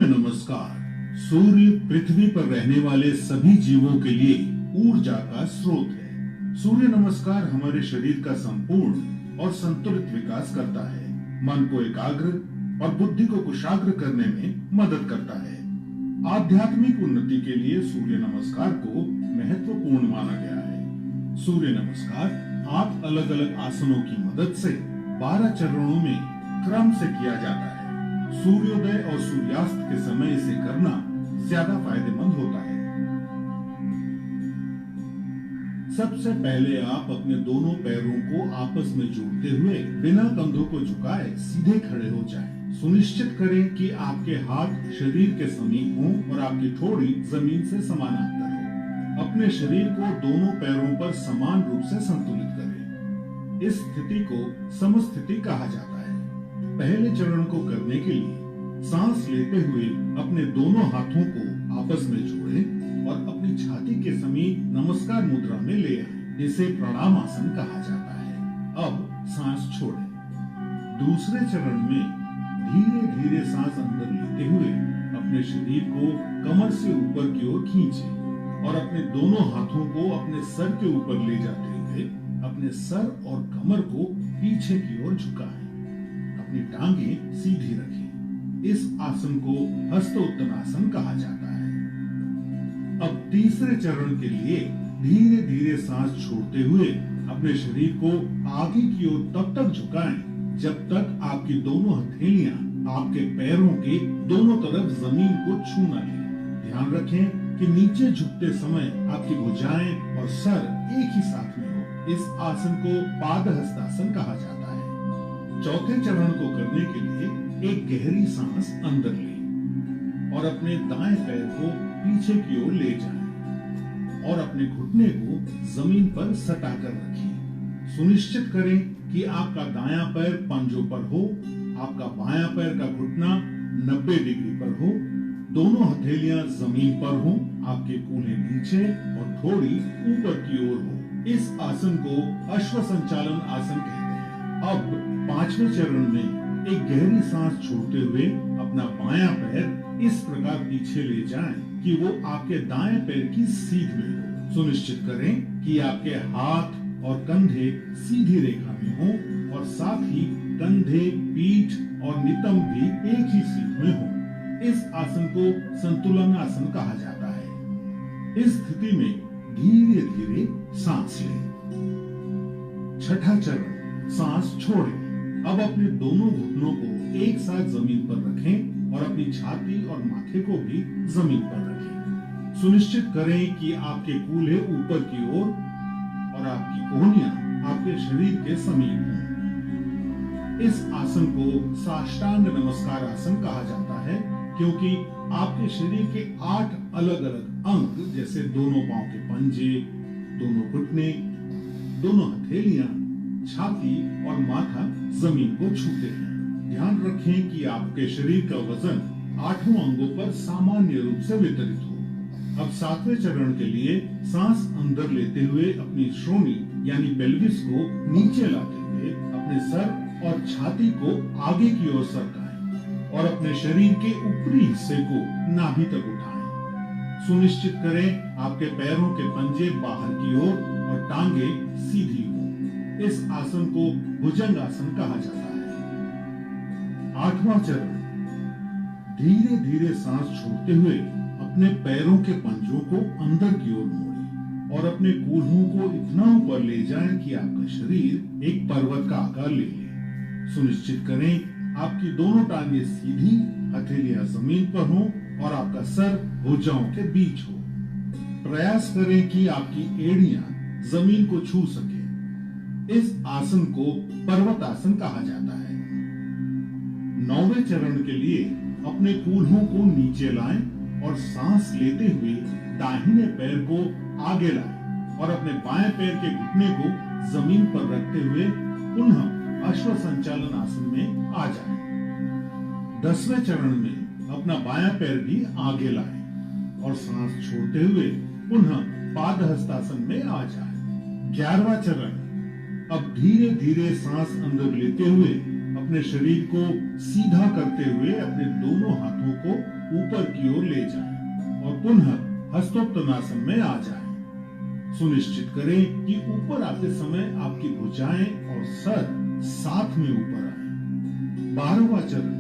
नमस्कार। सूर्य पृथ्वी पर रहने वाले सभी जीवों के लिए ऊर्जा का स्रोत है। सूर्य नमस्कार हमारे शरीर का संपूर्ण और संतुलित विकास करता है, मन को एकाग्र और बुद्धि को कुशाग्र करने में मदद करता है। आध्यात्मिक उन्नति के लिए सूर्य नमस्कार को महत्वपूर्ण माना गया है। सूर्य नमस्कार 8 अलग अलग आसनों की मदद से 12 चरणों में क्रम से किया जाता है। सूर्योदय और सूर्यास्त के समय इसे करना ज्यादा फायदेमंद होता है। सबसे पहले आप अपने दोनों पैरों को आपस में जोड़ते हुए बिना कंधों को झुकाए सीधे खड़े हो जाएं। सुनिश्चित करें कि आपके हाथ शरीर के समीप हों और आपकी ठोड़ी जमीन से समानांतर हो। अपने शरीर को दोनों पैरों पर समान रूप से संतुलित करें। इस स्थिति को समस्थिति कहा जाता है। पहले चरण को करने के लिए सांस लेते हुए अपने दोनों हाथों को आपस में जोड़ें और अपनी छाती के समीप नमस्कार मुद्रा में ले आएं। इसे प्रणाम आसन कहा जाता है। अब सांस छोड़ें। दूसरे चरण में धीरे धीरे सांस अंदर लेते हुए अपने शरीर को कमर से ऊपर की ओर खींचें और अपने दोनों हाथों को अपने सर के ऊपर ले जाते हुए अपने सर और कमर को पीछे की ओर झुकाएं। अपनी टांगें सीधी रखें। इस आसन को हस्तोत्तनासन कहा जाता है। अब तीसरे चरण के लिए धीरे धीरे सांस छोड़ते हुए अपने शरीर को आगे की ओर तब तक झुकाएं जब तक आपकी दोनों हथेलियां आपके पैरों के दोनों तरफ जमीन को छू न लें। ध्यान रखें कि नीचे झुकते समय आपकी भुजाएं और सर एक ही साथ में हो। इस आसन को पादहस्तासन कहा जाता है। चौथे चरण को करने के लिए एक गहरी सांस अंदर लें और अपने दाएं पैर को पीछे की ओर ले जाएं और अपने घुटने को जमीन पर सटा कर रखें। सुनिश्चित करें कि आपका दायां पैर पंजों पर हो, आपका बायां पैर का घुटना 90 डिग्री पर हो, दोनों हथेलियां जमीन पर हो, आपके कूल्हे नीचे और थोड़ी ऊपर की ओर हो। इस आसन को अश्व संचालन आसन कहते हैं। अब पांचवें चरण में एक गहरी सांस छोड़ते हुए अपना बायां पैर इस प्रकार पीछे ले जाएं कि वो आपके दाएं पैर की सीध में हो। सुनिश्चित करें कि आपके हाथ और कंधे सीधी रेखा में हों और साथ ही कंधे, पीठ और नितंब भी एक ही सीध में हों। इस आसन को संतुलन आसन कहा जाता है। इस स्थिति में धीरे धीरे सांस लें। छठा चरण, सांस छोड़ें। अब अपने दोनों घुटनों को एक साथ जमीन पर रखें और अपनी छाती और माथे को भी जमीन पर रखें। सुनिश्चित करें कि आपके कूल्हे ऊपर की ओर और आपकी कोहनियां आपके शरीर के समीप हों। इस आसन को साष्टांग नमस्कार आसन कहा जाता है क्योंकि आपके शरीर के 8 अलग अलग अंग जैसे दोनों पांव के पंजे, दोनों घुटने, दोनों हथेलियां, छाती और माथा जमीन को छूते हैं। ध्यान रखें कि आपके शरीर का वजन 8 अंगों पर सामान्य रूप से वितरित हो। अब 7वें चरण के लिए सांस अंदर लेते हुए अपनी श्रोणी यानी पेल्विस को नीचे लाते हुए अपने सर और छाती को आगे की ओर सरकाएं और अपने शरीर के ऊपरी हिस्से को नाभि तक उठाएं। सुनिश्चित करें आपके पैरों के पंजे बाहर की ओर और टांगे सीधी हो। इस आसन को भुजंग आसन कहा जाता है। 8वां चरण, धीरे धीरे सांस छोड़ते हुए अपने पैरों के पंजों को अंदर की ओर मोड़ें और अपने कूल्हों को इतना ऊपर ले जाएं कि आपका शरीर एक पर्वत का आकार ले ले। सुनिश्चित करें आपकी दोनों टांगें सीधी, हथेलियां जमीन पर हों और आपका सर भुजाओं के बीच हो। प्रयास करें कि आपकी एड़ियां जमीन को छू सके। इस आसन को पर्वत आसन कहा जाता है। 9वें चरण के लिए अपने कूल्हों को नीचे लाएं और सांस लेते हुए दाहिने पैर को आगे लाएं और अपने बाएं पैर के घुटने को जमीन पर रखते हुए पुनः अश्व संचालन आसन में आ जाएं। 10वें चरण में अपना बायां पैर भी आगे लाएं और सांस छोड़ते हुए पुनः पादहस्तासन में आ जाएं। 11वां चरण, अब धीरे धीरे सांस अंदर लेते हुए अपने शरीर को सीधा करते हुए अपने दोनों हाथों को ऊपर की ओर ले जाएं और पुनः हस्तोत्तनासन में आ जाएं। सुनिश्चित करें कि ऊपर आते समय आपकी भुजाएं और सर साथ में ऊपर आए। 12वां चरण,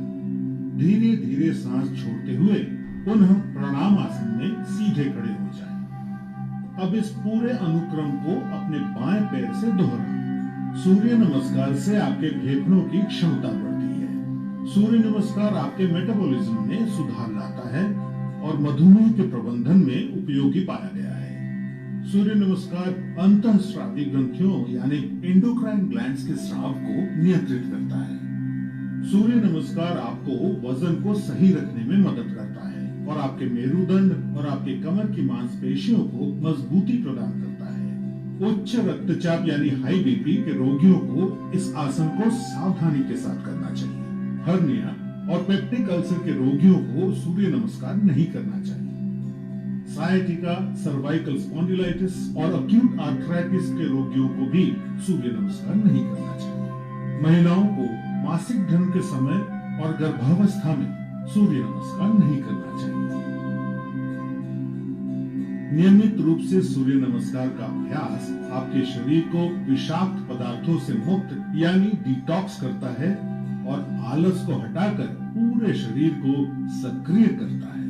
धीरे धीरे सांस छोड़ते हुए पुनः प्रणाम आसन में सीधे खड़े हो जाएं। अब इस पूरे अनुक्रम को अपने बाएं पैर से दोहराएं। सूर्य नमस्कार से आपके फेफड़ों की क्षमता बढ़ती है। सूर्य नमस्कार आपके मेटाबॉलिज्म में सुधार लाता है और मधुमेह के प्रबंधन में उपयोगी पाया गया है। सूर्य नमस्कार अंतःस्रावी ग्रंथियों यानी एंडोक्राइन ग्लैंड्स के स्राव को नियंत्रित करता है। सूर्य नमस्कार आपको वजन को सही रखने में मदद करता है और आपके मेरुदंड और आपके कमर की मांसपेशियों को मजबूती प्रदान करता है। उच्च रक्तचाप यानी हाई बीपी के रोगियों को इस आसन को सावधानी के साथ करना चाहिए। हर्निया और पेप्टिक अल्सर के रोगियों को सूर्य नमस्कार नहीं करना चाहिए। सायटिका, सर्वाइकल स्पॉन्डिलाइटिस और अक्यूट आर्थराइटिस के रोगियों को भी सूर्य नमस्कार नहीं करना चाहिए। महिलाओं को मासिक धर्म के समय और गर्भावस्था में सूर्य नमस्कार नहीं करना चाहिए। नियमित रूप से सूर्य नमस्कार का अभ्यास आपके शरीर को विषाक्त पदार्थों से मुक्त यानी डिटॉक्स करता है और आलस को हटाकर पूरे शरीर को सक्रिय करता है।